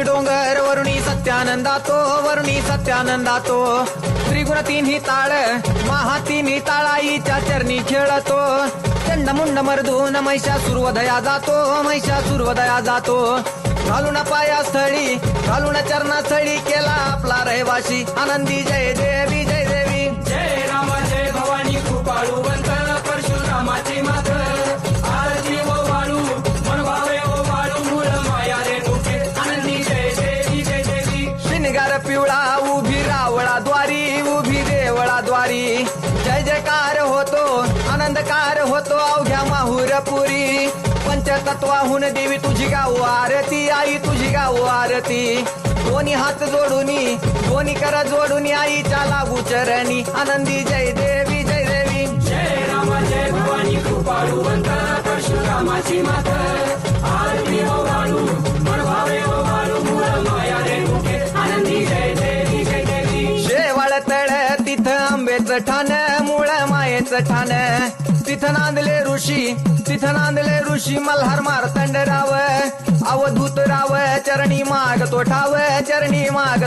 डोंगर वरुणी सत्यानंदातो वरुणी सत्यानंदातो त्रिगुण तिन्ही ताळ महा तिन्ही ताळाईच्या चरणी खेळतो चंड मुंड मर्दून महिषासुरवधया जातो महिषासुरवधया जातो घालून पायास्थळी घालून चरणास्थळी केला आपला रहिवाशी आनंदी जय देवी जय देवी जय राम जय भवानी कृपाळुवंत परशुरामाची मात आरती ओ वाळू मन भावे ओ वाळू मूळ माया रे डोके आनंदी जय देवी जय देवी शिनगार पिवळा उभी रावळा द्वारी उभी देवळा द्वारी जय जयकार होतो आनंदकार होतो अवघ्या माहुरपुरी पंचतत्वाहून देवी तुझी गाऊ आरती आई तुझी गाऊ आरती दोन्ही हात जोडूनी दोन्ही कर जोडून आईच्या लागू चरणी आनंदी जय देवी जय देवी जय राम जय भवानी कृपाळुवंत परशुरामाची मात आरती ओ वाळू मन भावे ओ वाळू मूळ माया रे डोके आनंदी जय देवी जय देवी शेवाळ तळ तिथं आंबेचं ठाण मूळ मायेचं ठाण तिथं नांदले ऋषी मल्हार मार्तंड राव अवधूत राव चरणी मागतो ठाव चरणी मागतो